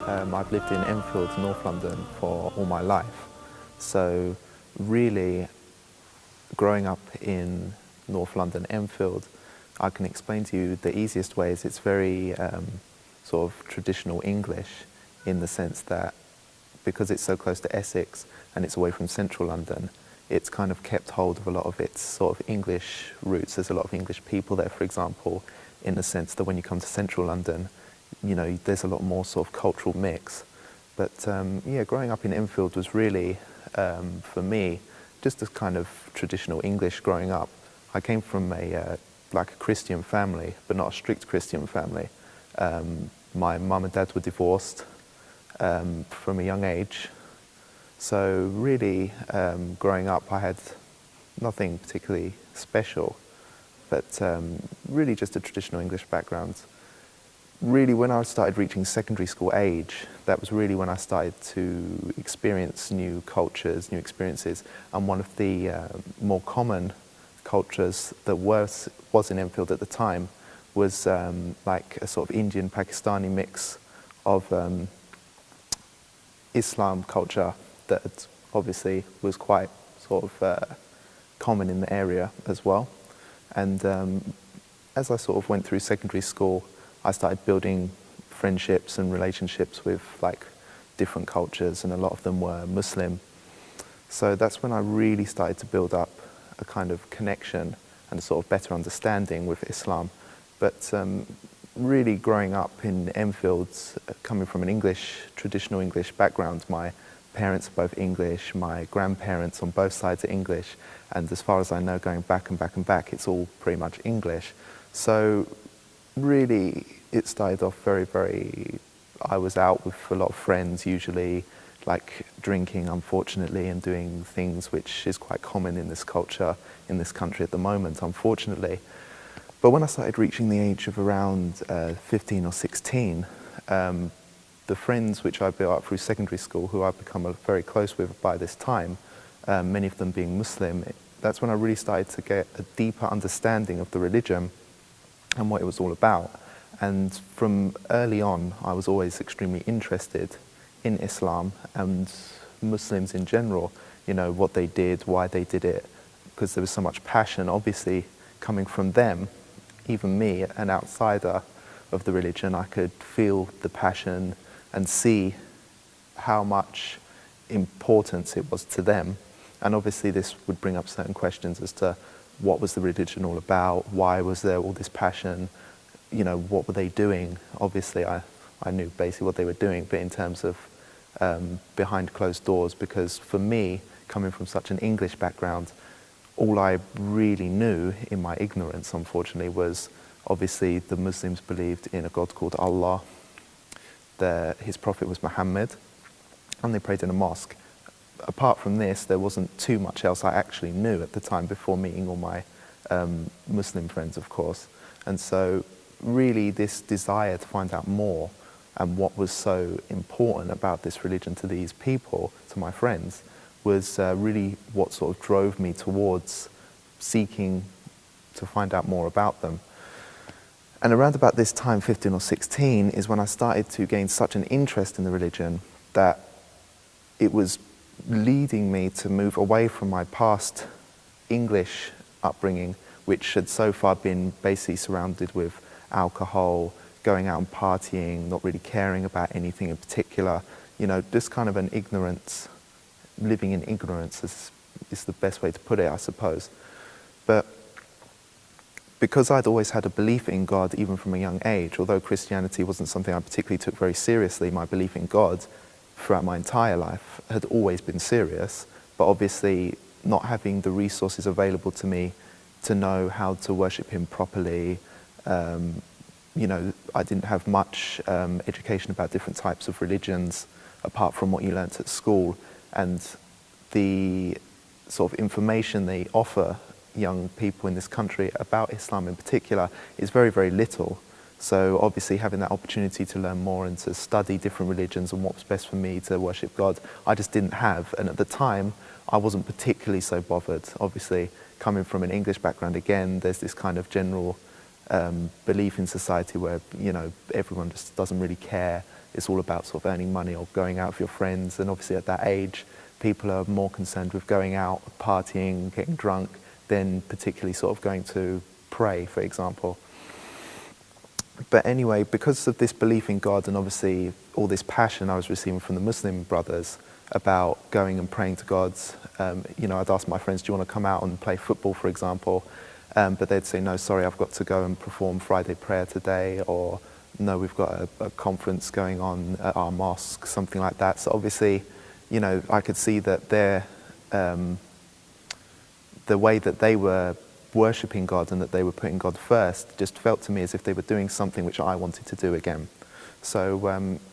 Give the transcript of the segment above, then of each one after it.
I've lived in Enfield, North London for all my life. So really, growing up in North London, Enfield, I can explain to you the easiest way is it's very sort of traditional English, in the sense that because it's so close to Essex and it's away from central London, it's kind of kept hold of a lot of its sort of English roots. There's a lot of English people there, for example, in the sense that when you come to central London, you know, there's a lot more sort of cultural mix. But yeah, growing up in Enfield was really, for me, just a kind of traditional English growing up. I came from like a Christian family, but not a strict Christian family. My mum and dad were divorced from a young age. So really, growing up, I had nothing particularly special, but really just a traditional English background. Really, when I started reaching secondary school age, that was really when I started to experience new cultures, new experiences. And one of the more common cultures that was in Enfield at the time was like a sort of Indian Pakistani mix of Islam culture that obviously was quite sort of common in the area as well. And as I sort of went through secondary school, I started building friendships and relationships with like different cultures, and a lot of them were Muslim. So that's when I really started to build up a kind of connection and a sort of better understanding with Islam. But really growing up in Enfield, coming from an traditional English background, my parents are both English, my grandparents on both sides are English, and as far as I know, going back and back and back, it's all pretty much English. So really, it started off I was out with a lot of friends, usually, like drinking, unfortunately, and doing things which is quite common in this culture, in this country at the moment, unfortunately. But when I started reaching the age of around 15 or 16, the friends which I built up through secondary school, who I've become very close with by this time, many of them being Muslim, that's when I really started to get a deeper understanding of the religion and what it was all about. And from early on, I was always extremely interested in Islam and Muslims in general, you know, what they did, why they did it, because there was so much passion, obviously, coming from them. Even me, an outsider of the religion, I could feel the passion and see how much importance it was to them. And obviously this would bring up certain questions as to what was the religion all about, why was there all this passion, you know, what were they doing? Obviously I knew basically what they were doing, but in terms of behind closed doors, because for me, coming from such an English background, all I really knew in my ignorance, unfortunately, was obviously the Muslims believed in a God called Allah, his prophet was Muhammad, and they prayed in a mosque. Apart from this, there wasn't too much else I actually knew at the time before meeting all my Muslim friends, of course. And so really this desire to find out more and what was so important about this religion to these people, to my friends, was really what sort of drove me towards seeking to find out more about them. And around about this time, 15 or 16, is when I started to gain such an interest in the religion that it was leading me to move away from my past English upbringing, which had so far been basically surrounded with alcohol, going out and partying, not really caring about anything in particular, you know, just kind of an ignorance, living in ignorance is the best way to put it, I suppose. But because I'd always had a belief in God, even from a young age, although Christianity wasn't something I particularly took very seriously, my belief in God throughout my entire life had always been serious, but obviously not having the resources available to me to know how to worship him properly. You know, I didn't have much education about different types of religions apart from what you learnt at school, and the sort of information they offer young people in this country about Islam in particular is very, very little. So obviously having that opportunity to learn more and to study different religions and what was best for me to worship God, I just didn't have. And at the time, I wasn't particularly so bothered. Obviously, coming from an English background, again, there's this kind of general belief in society where, you know, everyone just doesn't really care it's all about sort of earning money or going out with your friends. And obviously at that age, people are more concerned with going out, partying, getting drunk, than particularly sort of going to pray, for example. But anyway, because of this belief in God and obviously all this passion I was receiving from the Muslim brothers about going and praying to God, I'd ask my friends, do you want to come out and play football, for example? But they'd say, no, sorry, I've got to go and perform Friday prayer today, or no, we've got a conference going on at our mosque, something like that. So obviously, I could see that the way that they were worshipping God and that they were putting God first just felt to me as if they were doing something which I wanted to do again. So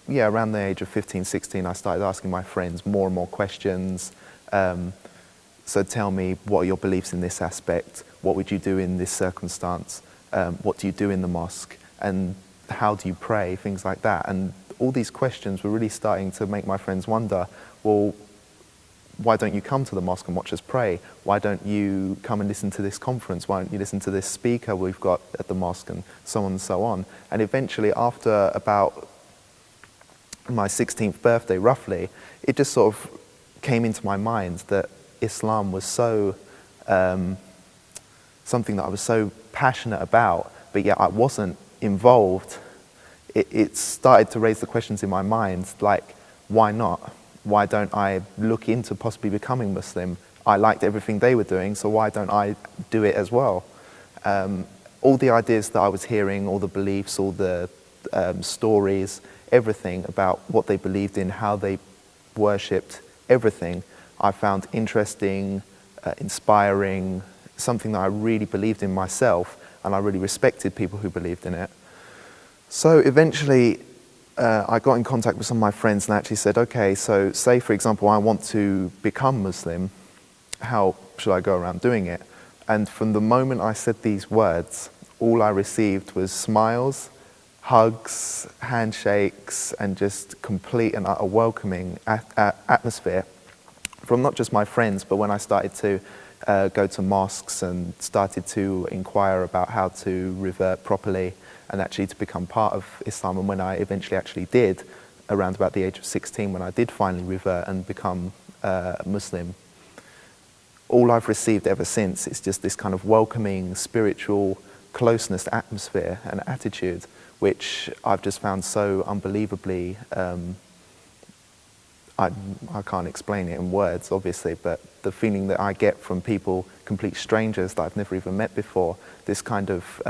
around the age of 15, 16, I started asking my friends more and more questions. So tell me, what are your beliefs in this aspect? What would you do in this circumstance? What do you do in the mosque? And how do you pray? Things like that. And all these questions were really starting to make my friends wonder, well, why don't you come to the mosque and watch us pray? Why don't you come and listen to this conference? Why don't you listen to this speaker we've got at the mosque, and so on and so on? And eventually, after about my 16th birthday, roughly, it just sort of came into my mind that Islam was so something that I was so passionate about, but yet I wasn't involved. It started to raise the questions in my mind, like, why not? Why don't I look into possibly becoming Muslim? I liked everything they were doing, so why don't I do it as well? All the ideas that I was hearing, all the beliefs, all the stories, everything about what they believed in, how they worshipped, everything I found interesting, inspiring, something that I really believed in myself, and I really respected people who believed in it. So eventually, I got in contact with some of my friends and actually said, okay, so say, for example, I want to become Muslim, how should I go around doing it? And from the moment I said these words, all I received was smiles, hugs, handshakes, and just complete and utter welcoming atmosphere from not just my friends, but when I started to go to mosques and started to inquire about how to revert properly and actually to become part of Islam. And when I eventually actually did, around about the age of 16, when I did finally revert and become Muslim, all I've received ever since is just this kind of welcoming, spiritual closeness atmosphere and attitude, which I've just found so unbelievably, I can't explain it in words, obviously, but the feeling that I get from people, complete strangers that I've never even met before, this kind of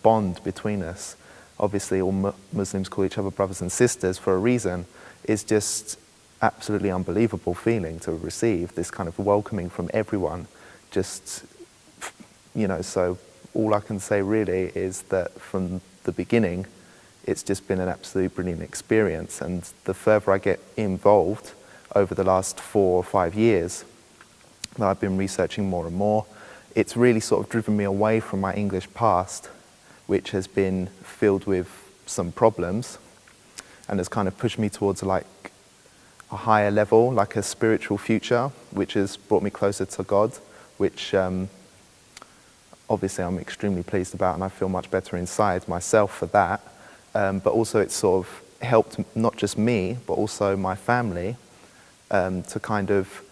bond between us, obviously all Muslims call each other brothers and sisters for a reason, is just absolutely unbelievable feeling to receive, this kind of welcoming from everyone. Just, so all I can say really is that from the beginning, it's just been an absolute brilliant experience. And the further I get involved over the last 4 or 5 years, that I've been researching more and more, it's really sort of driven me away from my English past, which has been filled with some problems, and has kind of pushed me towards like a higher level, like a spiritual future, which has brought me closer to God, which obviously I'm extremely pleased about, and I feel much better inside myself for that. But also it's sort of helped not just me, but also my family to kind of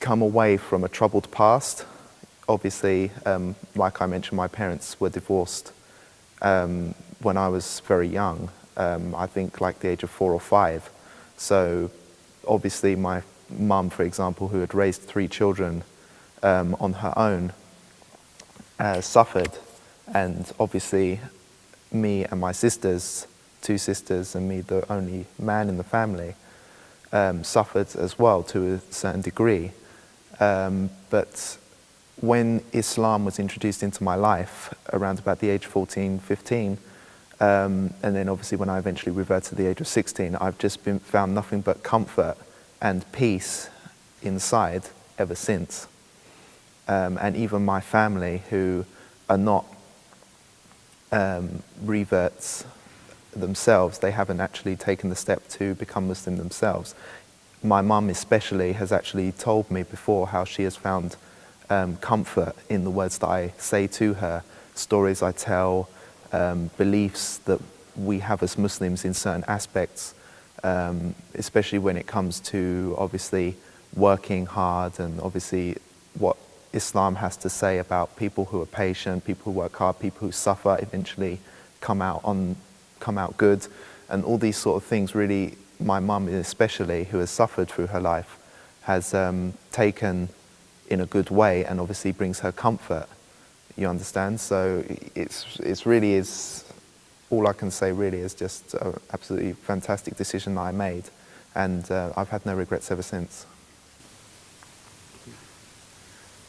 come away from a troubled past. Obviously, like I mentioned, my parents were divorced when I was very young, I think like the age of 4 or 5. So obviously my mum, for example, who had raised 3 children on her own, suffered. And obviously me and my sisters, 2 sisters and me, the only man in the family, suffered as well to a certain degree. But when Islam was introduced into my life around about the age 14, 15, and then obviously when I eventually reverted to the age of 16, I've just found nothing but comfort and peace inside ever since. And even my family, who are not reverts themselves, they haven't actually taken the step to become Muslim themselves. My mum especially has actually told me before how she has found comfort in the words that I say to her, stories I tell, beliefs that we have as Muslims in certain aspects, especially when it comes to obviously working hard, and obviously what Islam has to say about people who are patient, people who work hard, people who suffer eventually come out good, and all these sort of things. Really, my mum especially, who has suffered through her life, has taken in a good way, and obviously brings her comfort. You understand? So it's really is, all I can say really is just an absolutely fantastic decision that I made, and I've had no regrets ever since.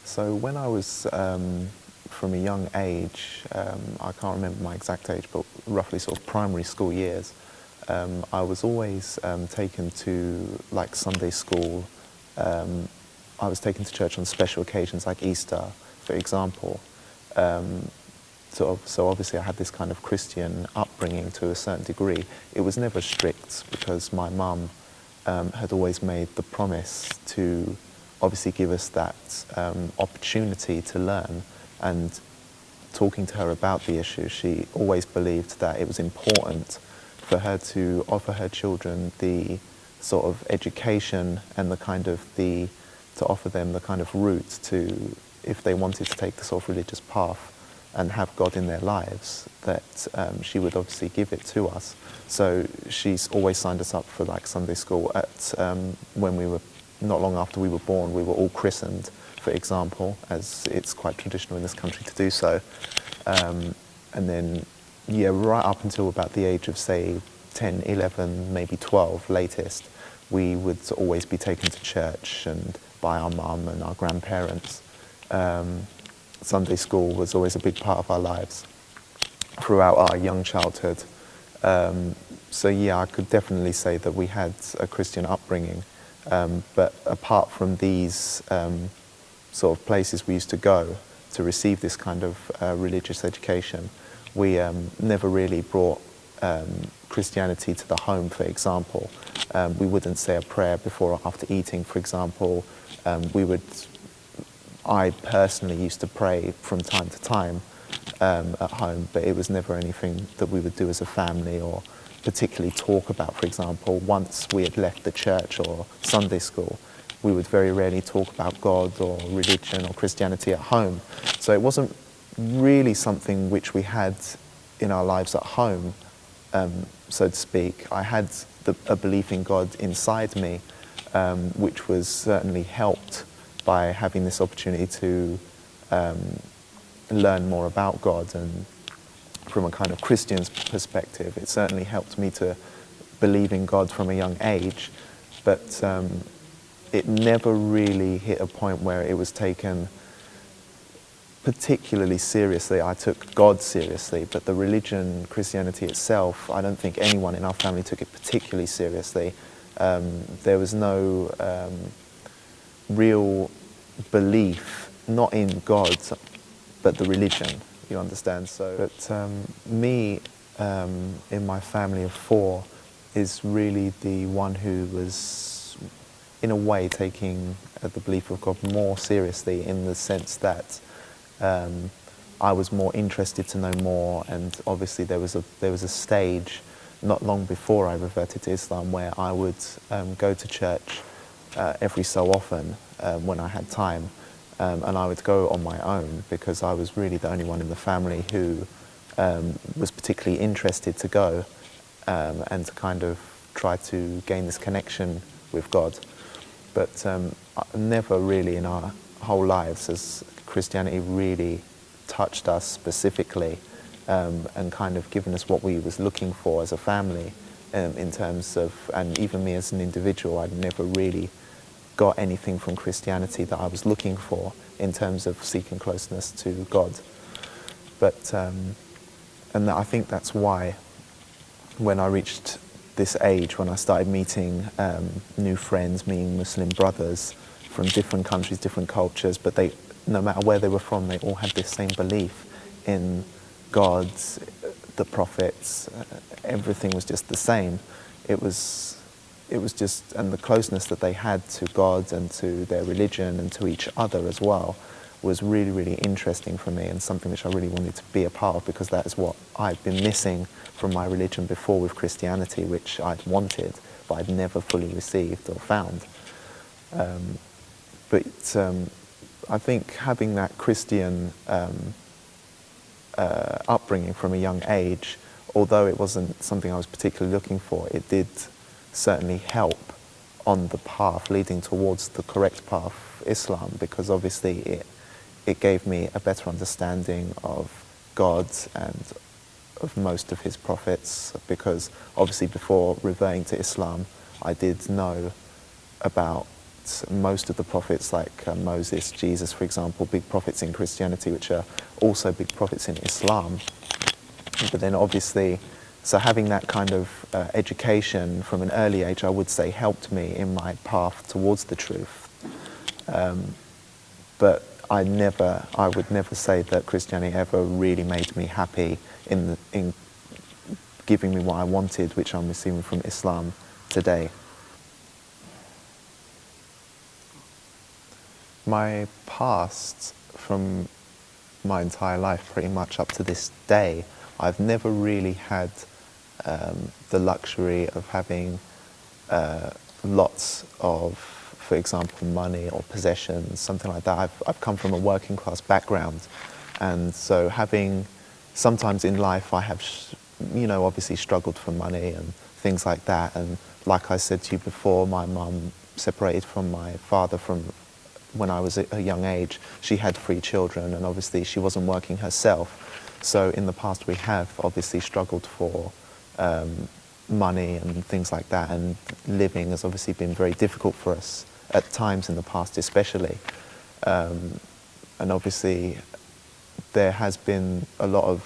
So when I was from a young age, I can't remember my exact age, but roughly sort of primary school years, I was always taken to like Sunday school. I was taken to church on special occasions like Easter, for example. So obviously I had this kind of Christian upbringing to a certain degree. It was never strict because my mum had always made the promise to obviously give us that opportunity to learn, and talking to her about the issue, she always believed that it was important for her to offer her children the sort of education and the kind of to offer them the kind of route to, if they wanted to take the sort of religious path and have God in their lives, that she would obviously give it to us. So she's always signed us up for like Sunday school. When we were, not long after we were born, we were all christened, for example, as it's quite traditional in this country to do so. And then, yeah, right up until about the age of, say, 10, 11, maybe 12 latest, we would always be taken to church and by our mum and our grandparents. Sunday school was always a big part of our lives throughout our young childhood. So yeah, I could definitely say that we had a Christian upbringing. But apart from these sort of places we used to go to receive this kind of religious education, we never really brought Christianity to the home, for example. We wouldn't say a prayer before or after eating, for example. I personally used to pray from time to time at home, but it was never anything that we would do as a family or particularly talk about. For example, once we had left the church or Sunday school, we would very rarely talk about God or religion or Christianity at home. So it wasn't really something which we had in our lives at home, so to speak. I had a belief in God inside me, which was certainly helped by having this opportunity to learn more about God, and from a kind of Christian's perspective, it certainly helped me to believe in God from a young age, but it never really hit a point where it was taken particularly seriously. I took God seriously, but the religion, Christianity itself, I don't think anyone in our family took it particularly seriously. There was no real belief, not in God, but the religion, you understand? So, but me, in my family of four, is really the one who was, in a way, taking the belief of God more seriously, in the sense that I was more interested to know more, and obviously there was a stage not long before I reverted to Islam where I would go to church every so often when I had time, and I would go on my own because I was really the only one in the family who was particularly interested to go and to kind of try to gain this connection with God. But never really in our whole lives has Christianity really touched us specifically and kind of given us what we was looking for as a family in terms of, and even me as an individual, I'd never really got anything from Christianity that I was looking for in terms of seeking closeness to God. But, and I think that's why when I reached this age, when I started meeting new friends, meeting Muslim brothers from different countries, different cultures, but they, no matter where they were from, they all had this same belief in God, the prophets, everything was just the same. It was just, and the closeness that they had to God and to their religion and to each other as well was really, really interesting for me and something which I really wanted to be a part of, because that is what I'd been missing from my religion before with Christianity, which I'd wanted, but I'd never fully received or found. But I think having that Christian upbringing from a young age, although it wasn't something I was particularly looking for, it did certainly help on the path leading towards the correct path, Islam, because obviously it gave me a better understanding of God and of most of his prophets, because obviously before reverting to Islam, I did know about most of the prophets, like Moses, Jesus, for example, big prophets in Christianity, which are also big prophets in Islam. But then obviously, so having that kind of education from an early age, I would say, helped me in my path towards the truth. But I would never say that Christianity ever really made me happy in giving me what I wanted, which I'm receiving from Islam today. My past, from my entire life pretty much up to this day, I've never really had the luxury of having lots of, for example, money or possessions, something like that. I've come from a working class background, and so sometimes in life I have, obviously struggled for money and things like that. And like I said to you before, my mum separated from my father from when I was at a young age. She had 3 children, and obviously she wasn't working herself. So in the past we have obviously struggled for money and things like that, and living has obviously been very difficult for us at times in the past especially. And obviously there has been a lot of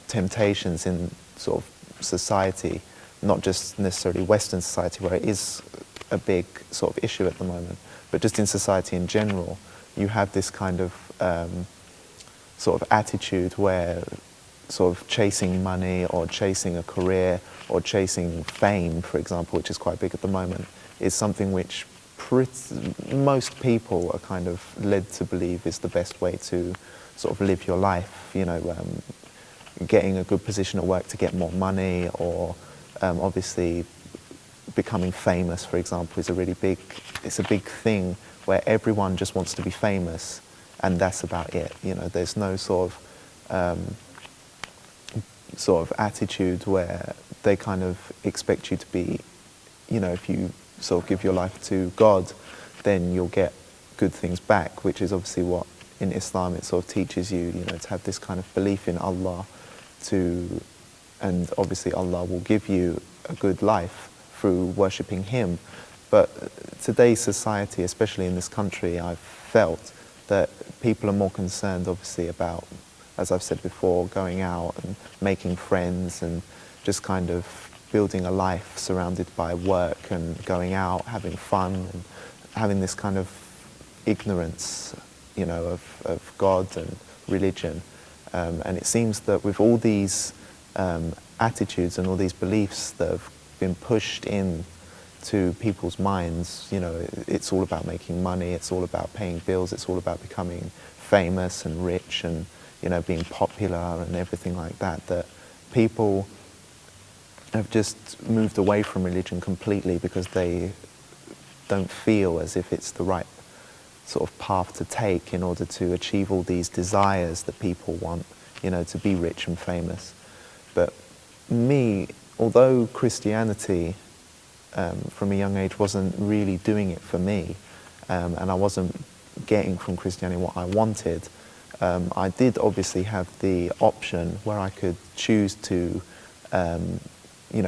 temptations in sort of society, not just necessarily Western society where it is a big sort of issue at the moment, but just in society in general. You have this kind of sort of attitude where sort of chasing money or chasing a career or chasing fame, for example, which is quite big at the moment, is something which most people are kind of led to believe is the best way to sort of live your life. Getting a good position at work to get more money, or obviously becoming famous, for example, is it's a big thing where everyone just wants to be famous, and that's about it. There's no sort of attitude where they kind of expect you to be, if you sort of give your life to God, then you'll get good things back, which is obviously what in Islam it sort of teaches you, to have this kind of belief in Allah, and obviously Allah will give you a good life through worshipping Him. But today's society, especially in this country, I've felt that people are more concerned obviously about, as I've said before, going out and making friends and just kind of building a life surrounded by work and going out, having fun, and having this kind of ignorance, of God and religion. And it seems that with all these attitudes and all these beliefs that have been pushed in to people's minds, it's all about making money, it's all about paying bills, it's all about becoming famous and rich and, being popular and everything like that, that people have just moved away from religion completely because they don't feel as if it's the right sort of path to take in order to achieve all these desires that people want, to be rich and famous. But me, although Christianity from a young age wasn't really doing it for me, and I wasn't getting from Christianity what I wanted, I did obviously have the option where I could choose to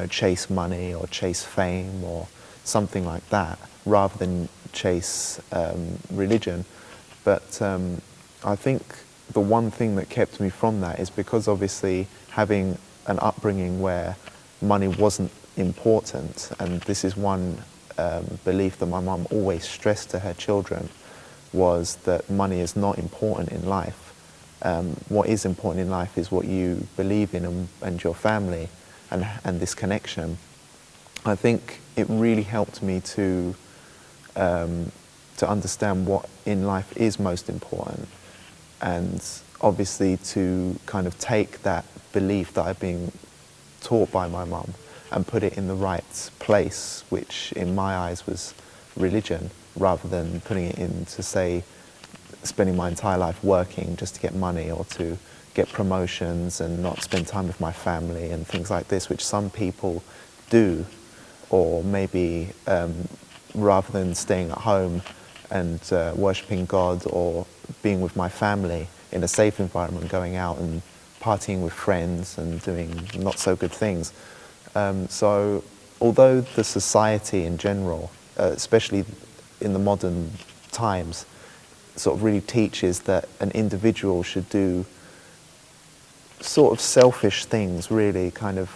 chase money or chase fame or something like that, rather than chase religion. But I think the one thing that kept me from that is because obviously having an upbringing where money wasn't important, and this is one belief that my mum always stressed to her children, was that money is not important in life. What is important in life is what you believe in and your family and this connection. I think it really helped me to understand what in life is most important. and obviously to kind of take that belief that I've been taught by my mum and put it in the right place, which in my eyes was religion, rather than putting it into, say, spending my entire life working just to get money or to get promotions and not spend time with my family and things like this, which some people do, or maybe rather than staying at home and worshipping God or being with my family in a safe environment, going out and partying with friends and doing not so good things. So although the society in general, especially in the modern times, sort of really teaches that an individual should do sort of selfish things, really kind of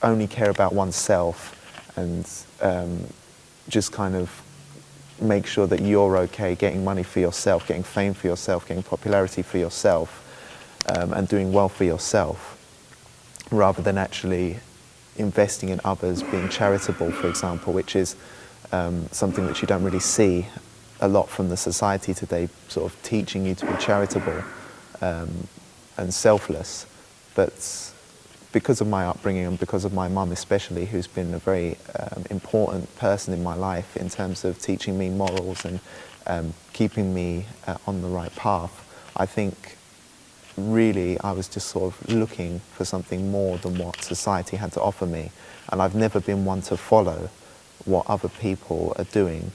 only care about oneself and just kind of make sure that you're okay, getting money for yourself, getting fame for yourself, getting popularity for yourself, and doing well for yourself, rather than actually investing in others, being charitable, for example, which is something which you don't really see a lot from the society today, sort of teaching you to be charitable and selfless. But because of my upbringing and because of my mum especially, who's been a very important person in my life in terms of teaching me morals and keeping me on the right path, I think really I was just sort of looking for something more than what society had to offer me. And I've never been one to follow what other people are doing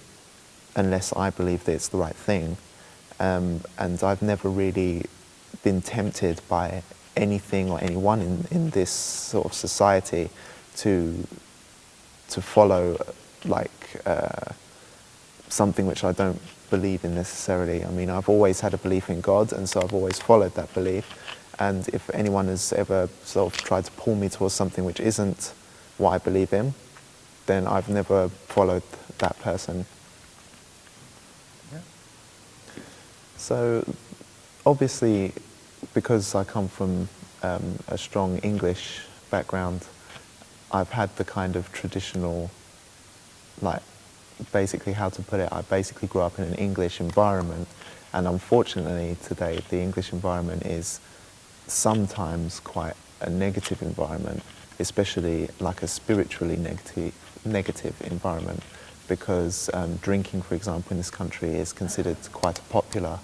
unless I believe that it's the right thing. And I've never really been tempted by anything or anyone in this sort of society to follow like something which I don't believe in necessarily. I mean, I've always had a belief in God, and so I've always followed that belief. And if anyone has ever sort of tried to pull me towards something which isn't what I believe in, then I've never followed that person. Yeah. So obviously, because I come from a strong English background, I've had the kind of traditional, like, basically how to put it, I basically grew up in an English environment, and unfortunately today the English environment is sometimes quite a negative environment, especially like a spiritually negative environment, because drinking, for example, in this country is considered quite a popular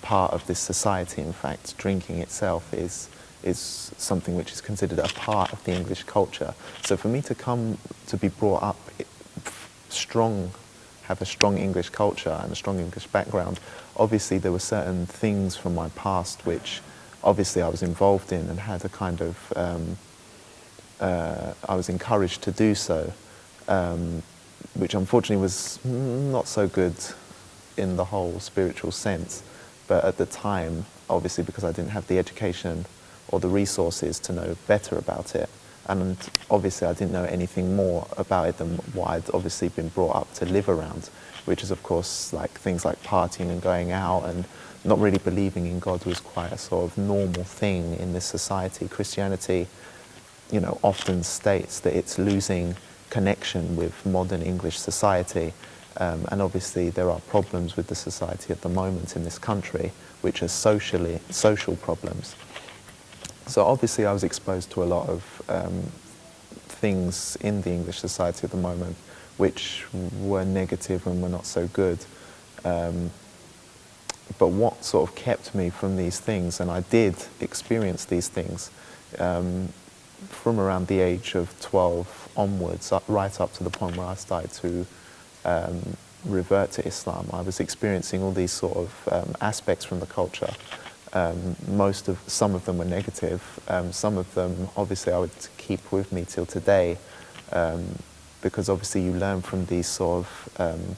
part of this society. In fact, drinking itself is something which is considered a part of the English culture. So for me to come to be brought up strong, have a strong English culture and a strong English background, obviously there were certain things from my past which obviously I was involved in and had a kind of, I was encouraged to do so, which unfortunately was not so good in the whole spiritual sense. But at the time, obviously because I didn't have the education or the resources to know better about it, and obviously I didn't know anything more about it than what I'd obviously been brought up to live around, which is of course like things like partying and going out, and not really believing in God was quite a sort of normal thing in this society. Christianity, you know, often states that it's losing connection with modern English society. And obviously there are problems with the society at the moment in this country, which are social problems. So obviously I was exposed to a lot of things in the English society at the moment which were negative and were not so good. But what sort of kept me from these things, and I did experience these things from around the age of 12 onwards, right up to the point where I started to revert to Islam. I was experiencing all these sort of aspects from the culture. Some of them were negative. Some of them, obviously, I would keep with me till today, because obviously you learn from these sort of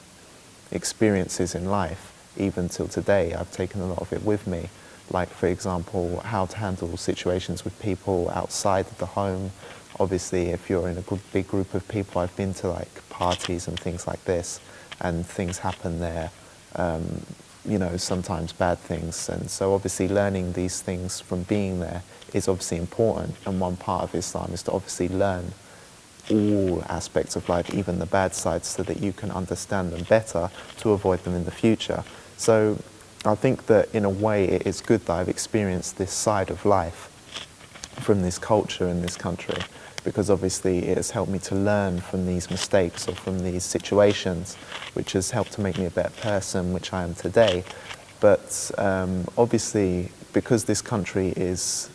experiences in life. Even till today, I've taken a lot of it with me. Like, for example, how to handle situations with people outside of the home. Obviously, if you're in a big group of people, I've been to like parties and things like this, and things happen there, you know, sometimes bad things. And so obviously learning these things from being there is obviously important. And one part of Islam is to obviously learn all aspects of life, even the bad sides, so that you can understand them better to avoid them in the future. So I think that in a way it is good that I've experienced this side of life from this culture in this country, because obviously it has helped me to learn from these mistakes or from these situations, which has helped to make me a better person, which I am today. But obviously, because this country is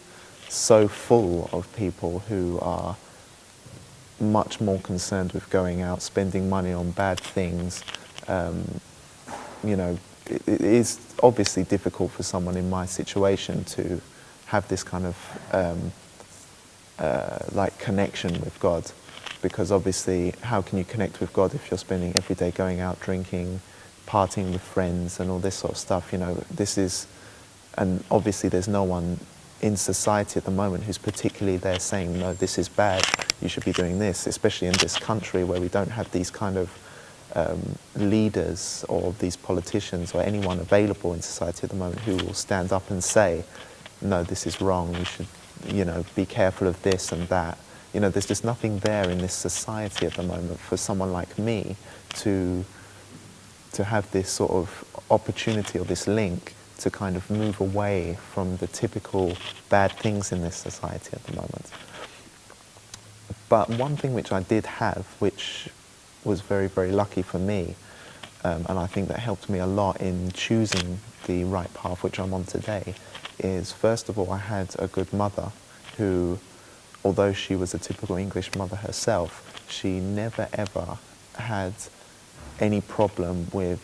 so full of people who are much more concerned with going out, spending money on bad things, you know, it is obviously difficult for someone in my situation to have this kind of like connection with God, because obviously how can you connect with God if you're spending every day going out drinking, partying with friends and all this sort of stuff? You know, this is, and obviously there's no one in society at the moment who's particularly there saying, no, this is bad, you should be doing this, especially in this country where we don't have these kind of leaders or these politicians or anyone available in society at the moment who will stand up and say, no, this is wrong, you should, you know, be careful of this and that. You know, there's just nothing there in this society at the moment for someone like me to have this sort of opportunity or this link to kind of move away from the typical bad things in this society at the moment. But one thing which I did have, which was very, very lucky for me, and I think that helped me a lot in choosing the right path which I'm on today, is first of all I had a good mother who, although she was a typical English mother herself, she never ever had any problem with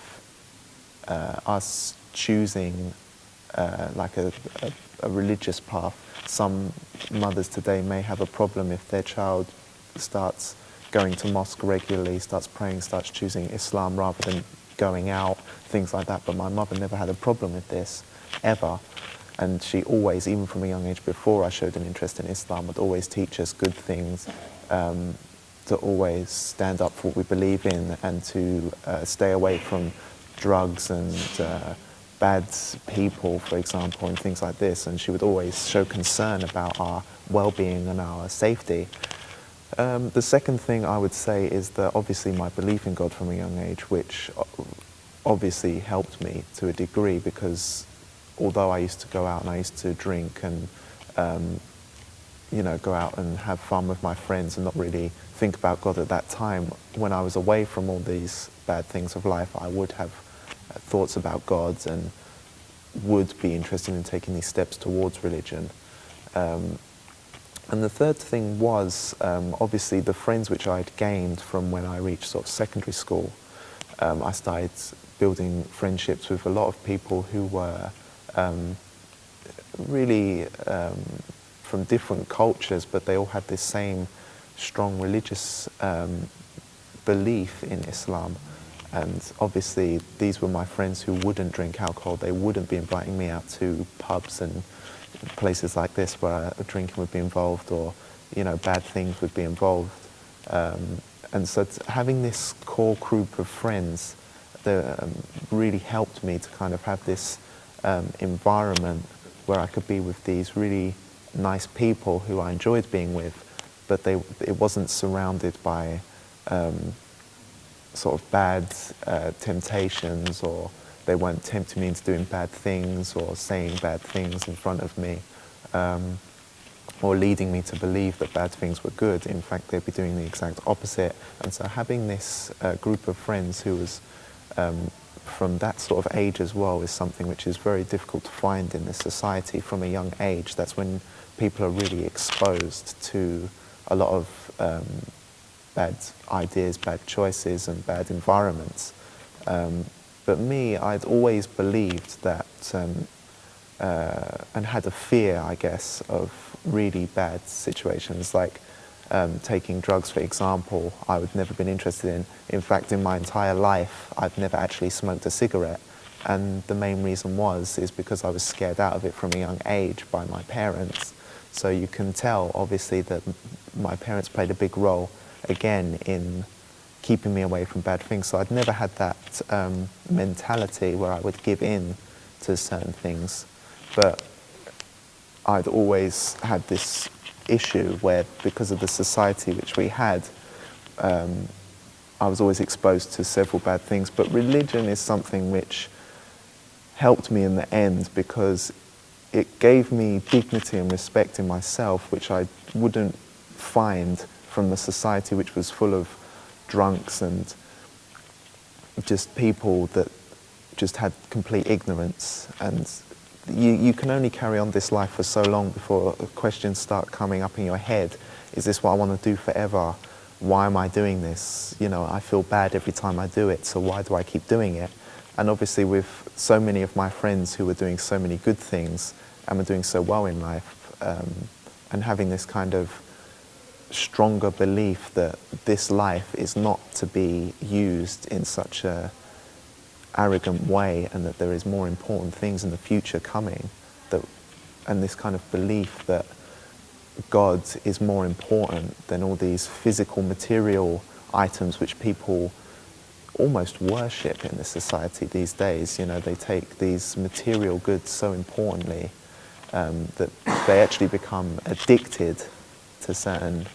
us choosing like a religious path. Some mothers today may have a problem if their child starts going to mosque regularly, starts praying, starts choosing Islam rather than going out, things like that. But my mother never had a problem with this, ever. And she always, even from a young age before I showed an interest in Islam, would always teach us good things, to always stand up for what we believe in and to stay away from drugs and bad people, for example, and things like this. And she would always show concern about our well-being and our safety. The second thing I would say is that obviously my belief in God from a young age, which obviously helped me to a degree, because although I used to go out and I used to drink and you know, go out and have fun with my friends and not really think about God at that time, when I was away from all these bad things of life, I would have thoughts about God and would be interested in taking these steps towards religion. And the third thing was obviously the friends which I'd gained from when I reached sort of secondary school. I started building friendships with a lot of people who were really from different cultures, but they all had this same strong religious belief in Islam. And obviously these were my friends who wouldn't drink alcohol. They wouldn't be inviting me out to pubs and places like this where drinking would be involved, or, you know, bad things would be involved. And so having this core group of friends that really helped me to kind of have this environment where I could be with these really nice people who I enjoyed being with, but it wasn't surrounded by sort of bad temptations, or they weren't tempting me into doing bad things or saying bad things in front of me, or leading me to believe that bad things were good. In fact, they'd be doing the exact opposite. And so having this group of friends who was from that sort of age as well is something which is very difficult to find in this society from a young age. That's when people are really exposed to a lot of bad ideas, bad choices and bad environments. But me, I'd always believed that, and had a fear, I guess, of really bad situations, like taking drugs, for example, I would never been interested in. In fact, in my entire life, I've never actually smoked a cigarette. And the main reason is because I was scared out of it from a young age by my parents. So you can tell, obviously, that my parents played a big role, again, in keeping me away from bad things. So I'd never had that mentality where I would give in to certain things. But I'd always had this issue where, because of the society which we had, I was always exposed to several bad things. But religion is something which helped me in the end, because it gave me dignity and respect in myself, which I wouldn't find from the society which was full of drunks and just people that just had complete ignorance. And you can only carry on this life for so long before questions start coming up in your head. Is this what I want to do forever? Why am I doing this? You know, I feel bad every time I do it, so why do I keep doing it? And obviously with so many of my friends who were doing so many good things and were doing so well in life, and having this kind of stronger belief that this life is not to be used in such a arrogant way, and that there is more important things in the future coming, and this kind of belief that God is more important than all these physical material items which people almost worship in this society these days. You know, they take these material goods so importantly that they actually become addicted to certain,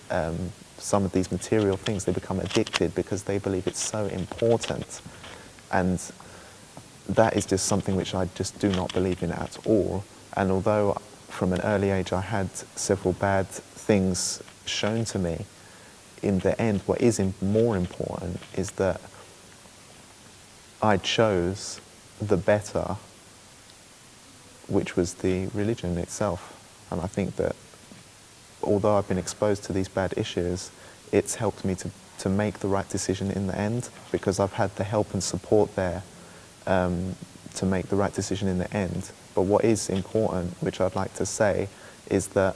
some of these material things. They become addicted because they believe it's so important. And that is just something which I just do not believe in at all. And although from an early age I had several bad things shown to me, in the end what is more important is that I chose the better, which was the religion itself. And I think that although I've been exposed to these bad issues, it's helped me to make the right decision in the end, because I've had the help and support there to make the right decision in the end. But what is important, which I'd like to say, is that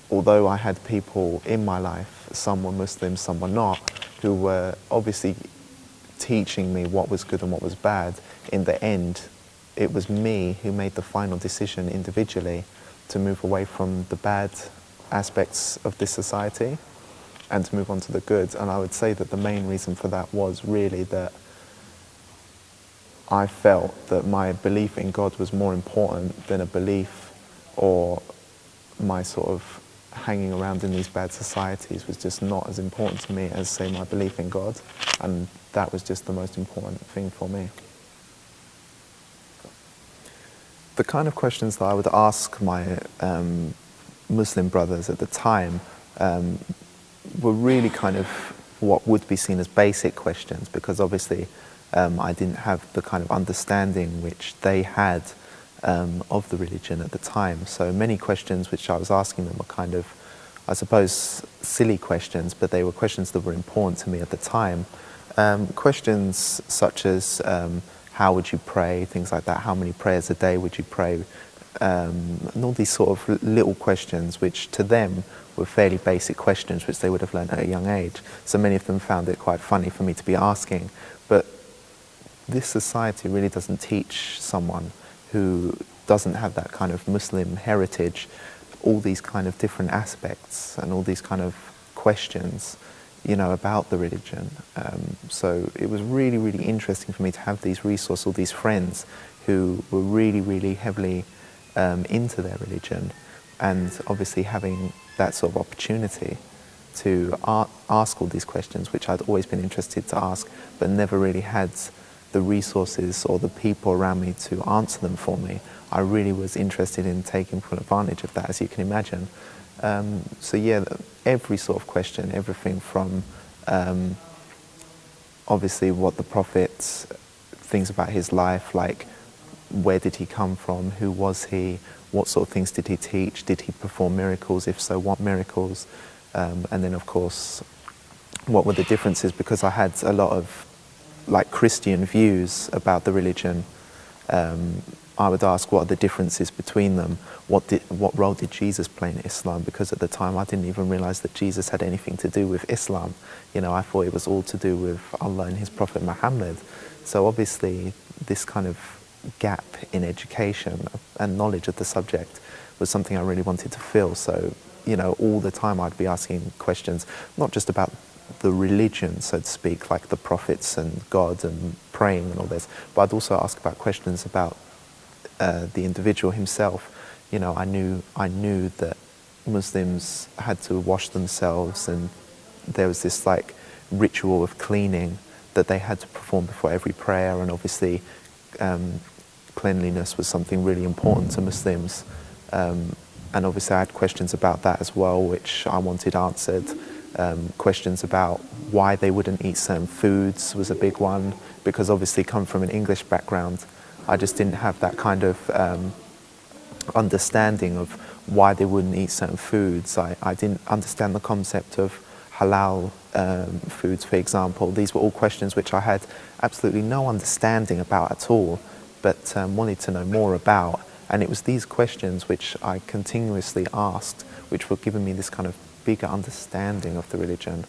although I had people in my life, some were Muslim, some were not, who were obviously teaching me what was good and what was bad, in the end it was me who made the final decision individually to move away from the bad aspects of this society and to move on to the good. And I would say that the main reason for that was really that I felt that my belief in God was more important than a belief, or my sort of hanging around in these bad societies was just not as important to me as, say, my belief in God. And that was just the most important thing for me. The kind of questions that I would ask my Muslim brothers at the time were really kind of what would be seen as basic questions, because obviously I didn't have the kind of understanding which they had of the religion at the time. So many questions which I was asking them were kind of, I suppose, silly questions, but they were questions that were important to me at the time. Questions such as how would you pray, things like that, how many prayers a day would you pray, and all these sort of little questions which to them were fairly basic questions which they would have learned at a young age. So many of them found it quite funny for me to be asking. But this society really doesn't teach someone who doesn't have that kind of Muslim heritage all these kind of different aspects and all these kind of questions, you know, about the religion. So it was really, really interesting for me to have these resources, all these friends who were really, really heavily into their religion, and obviously having that sort of opportunity to ask all these questions, which I'd always been interested to ask, but never really had the resources or the people around me to answer them for me. I really was interested in taking full advantage of that, as you can imagine. So yeah, every sort of question, everything from obviously what the Prophet, things about his life, like where did he come from, who was he, what sort of things did he teach, did he perform miracles, if so, what miracles, and then of course, what were the differences, because I had a lot of like Christian views about the religion. I would ask what are the differences between them, what role did Jesus play in Islam, because at the time I didn't even realize that Jesus had anything to do with Islam. You know, I thought it was all to do with Allah and his Prophet Muhammad. So obviously this kind of gap in education and knowledge of the subject was something I really wanted to fill. So, you know, all the time I'd be asking questions, not just about the religion, so to speak, like the prophets and God and praying and all this, but I'd also ask about questions about the individual himself. You know, I knew that Muslims had to wash themselves, and there was this like ritual of cleaning that they had to perform before every prayer, and obviously cleanliness was something really important to Muslims. And obviously I had questions about that as well, which I wanted answered. Questions about why they wouldn't eat certain foods was a big one, because obviously come from an English background, I just didn't have that kind of understanding of why they wouldn't eat certain foods. I didn't understand the concept of halal foods, for example. These were all questions which I had absolutely no understanding about at all, but wanted to know more about. And it was these questions which I continuously asked, which were giving me this kind of bigger understanding of the religion.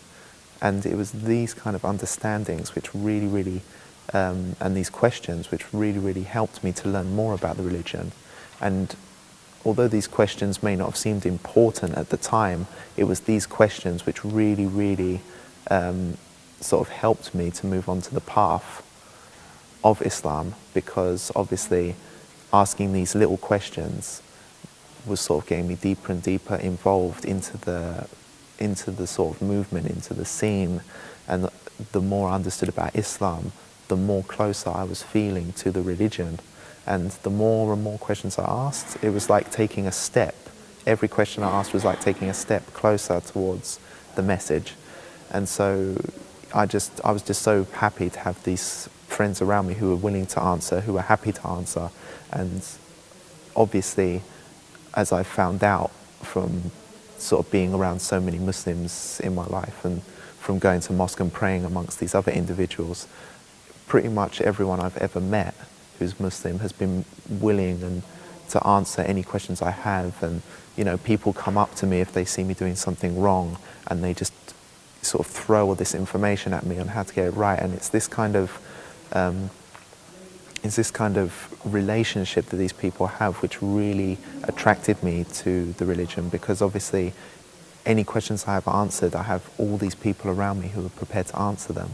And it was these kind of understandings which really, and these questions which really helped me to learn more about the religion. And although these questions may not have seemed important at the time, it was these questions which really sort of helped me to move on to the path of Islam, because obviously asking these little questions was sort of getting me deeper and deeper involved into the sort of movement, into the scene. And the more I understood about Islam, the more closer I was feeling to the religion. And the more and more questions I asked, it was like taking a step. Every question I asked was like taking a step closer towards the message. And so I was just so happy to have these friends around me who were willing to answer, who were happy to answer. And obviously, as I found out from sort of being around so many Muslims in my life and from going to mosque and praying amongst these other individuals, pretty much everyone I've ever met who's Muslim has been willing and to answer any questions I have. And you know, people come up to me if they see me doing something wrong, and they just sort of throw all this information at me on how to get it right. And it's this kind of relationship that these people have which really attracted me to the religion, because obviously any questions I have answered, I have all these people around me who are prepared to answer them.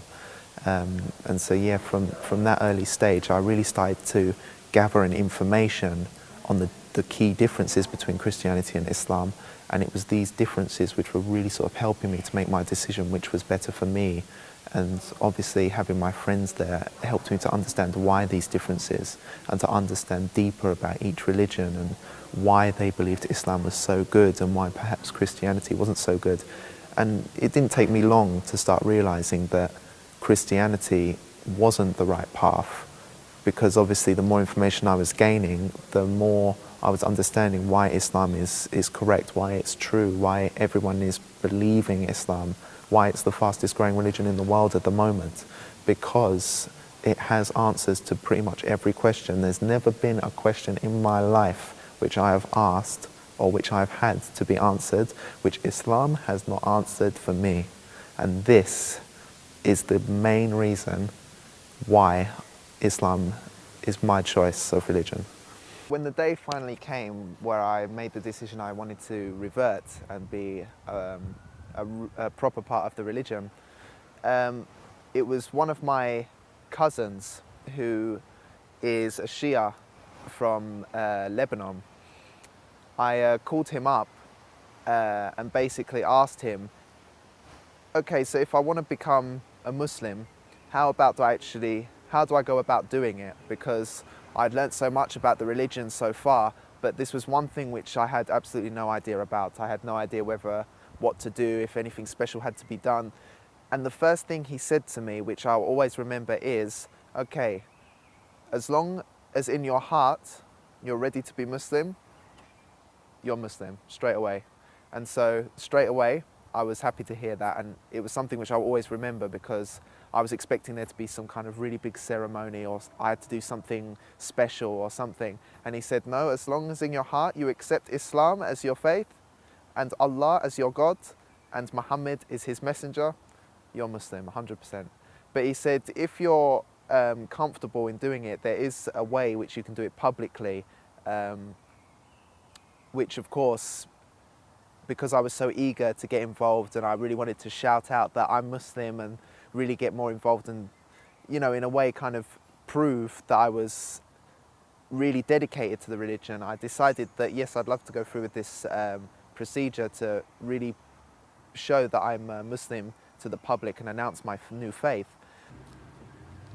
And so yeah, from that early stage I really started to gather an information on the key differences between Christianity and Islam, and it was these differences which were really sort of helping me to make my decision which was better for me. And obviously having my friends there helped me to understand why these differences and to understand deeper about each religion and why they believed Islam was so good and why perhaps Christianity wasn't so good. And it didn't take me long to start realizing that Christianity wasn't the right path, because obviously the more information I was gaining, the more I was understanding why Islam is correct, why it's true, why everyone is believing Islam, why it's the fastest growing religion in the world at the moment, because it has answers to pretty much every question. There's never been a question in my life which I have asked or which I've had to be answered which Islam has not answered for me. And this is the main reason why Islam is my choice of religion. When the day finally came where I made the decision I wanted to revert and be a proper part of the religion, it was one of my cousins who is a Shia from Lebanon. I called him up and basically asked him, okay, so if I want to become a Muslim, how do I go about doing it? Because I'd learnt so much about the religion so far, but this was one thing which I had absolutely no idea about. I had no idea what to do, if anything special had to be done. And the first thing he said to me, which I'll always remember, is, okay, as long as in your heart you're ready to be Muslim, you're Muslim, straight away. And so straight away, I was happy to hear that, and it was something which I'll always remember, because I was expecting there to be some kind of really big ceremony, or I had to do something special or something. And he said, no, as long as in your heart you accept Islam as your faith, and Allah as your God, and Muhammad is his messenger, you're Muslim, 100%. But he said, if you're comfortable in doing it, there is a way which you can do it publicly, which of course, because I was so eager to get involved and I really wanted to shout out that I'm Muslim and really get more involved and, you know, in a way kind of prove that I was really dedicated to the religion, I decided that yes, I'd love to go through with this procedure to really show that I'm a Muslim to the public and announce my new faith.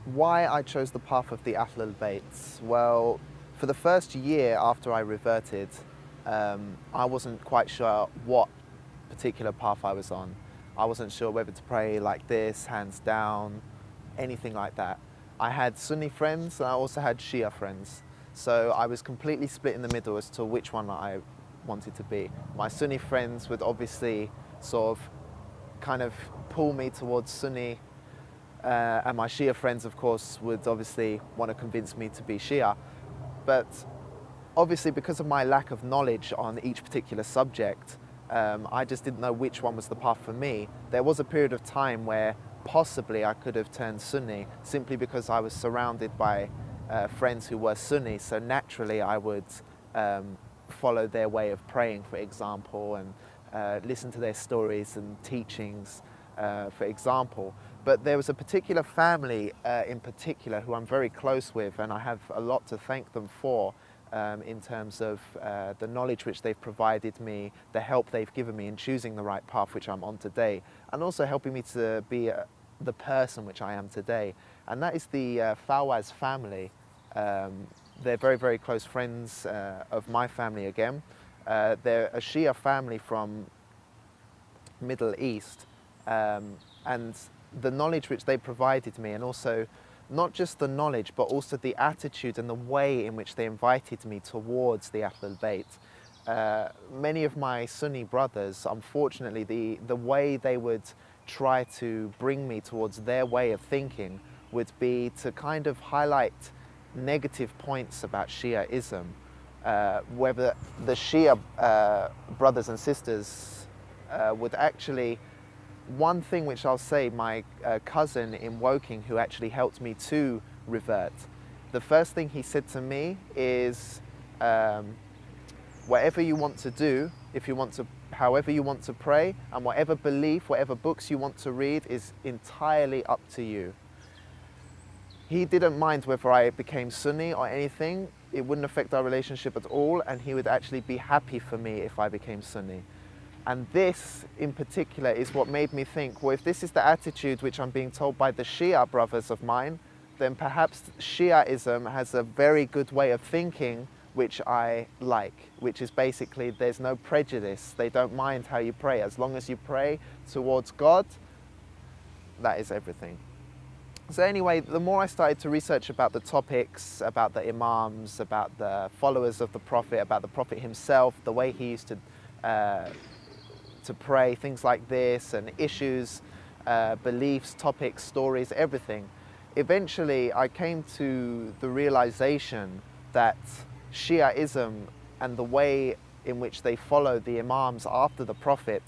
Why I chose the path of the Ahlul Bayt? Well, for the first year after I reverted, I wasn't quite sure what particular path I was on. I wasn't sure whether to pray like this, hands down, anything like that. I had Sunni friends and I also had Shia friends. So I was completely split in the middle as to which one I wanted to be. My Sunni friends would obviously sort of kind of pull me towards Sunni, and my Shia friends, of course, would obviously want to convince me to be Shia. But obviously, because of my lack of knowledge on each particular subject, I just didn't know which one was the path for me. There was a period of time where possibly I could have turned Sunni simply because I was surrounded by friends who were Sunni, so naturally I would follow their way of praying, for example, and listen to their stories and teachings, for example. But there was a particular family in particular who I'm very close with, and I have a lot to thank them for in terms of the knowledge which they've provided me, the help they've given me in choosing the right path which I'm on today, and also helping me to be the person which I am today. And that is the Fawaz family. They're very, very close friends of my family again. They're a Shia family from Middle East, and the knowledge which they provided me, and also not just the knowledge but also the attitude and the way in which they invited me towards the Ahlul Bayt. Many of my Sunni brothers, unfortunately, the way they would try to bring me towards their way of thinking would be to kind of highlight negative points about Shiaism, whether the Shia brothers and sisters would actually, one thing which I'll say, my cousin in Woking, who actually helped me to revert, the first thing he said to me is, whatever you want to do, if you want to, however you want to pray, and whatever belief, whatever books you want to read is entirely up to you. He didn't mind whether I became Sunni or anything. It wouldn't affect our relationship at all, and he would actually be happy for me if I became Sunni. And this, in particular, is what made me think, well, if this is the attitude which I'm being told by the Shia brothers of mine, then perhaps Shiaism has a very good way of thinking which I like, which is basically there's no prejudice. They don't mind how you pray. As long as you pray towards God, that is everything. So anyway, the more I started to research about the topics, about the Imams, about the followers of the Prophet, about the Prophet himself, the way he used to pray, things like this, and issues, beliefs, topics, stories, everything. Eventually, I came to the realization that Shiaism and the way in which they follow the Imams after the Prophet,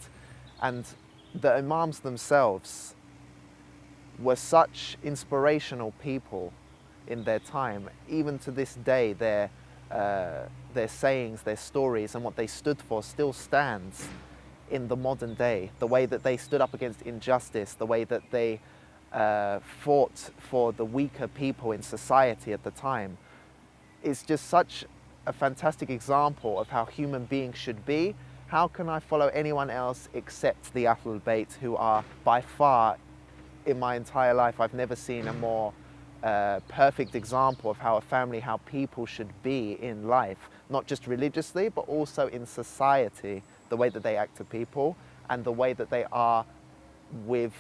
and the Imams themselves, were such inspirational people in their time. Even to this day, their sayings, their stories, and what they stood for still stands in the modern day. The way that they stood up against injustice, the way that they fought for the weaker people in society at the time, is just such a fantastic example of how human beings should be. How can I follow anyone else except the Ahlul Bayt, who are by far, in my entire life, I've never seen a more perfect example of how a family, how people should be in life, not just religiously, but also in society, the way that they act to people and the way that they are with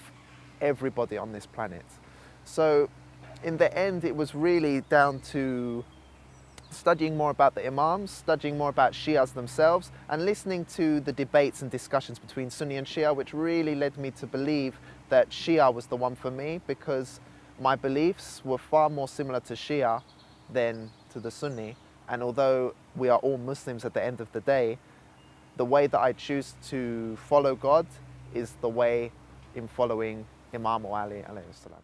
everybody on this planet. So in the end, it was really down to studying more about the Imams, studying more about Shias themselves, and listening to the debates and discussions between Sunni and Shia, which really led me to believe that Shia was the one for me, because my beliefs were far more similar to Shia than to the Sunni. And although we are all Muslims at the end of the day, the way that I choose to follow God is the way in following Imam Ali alayhi salam.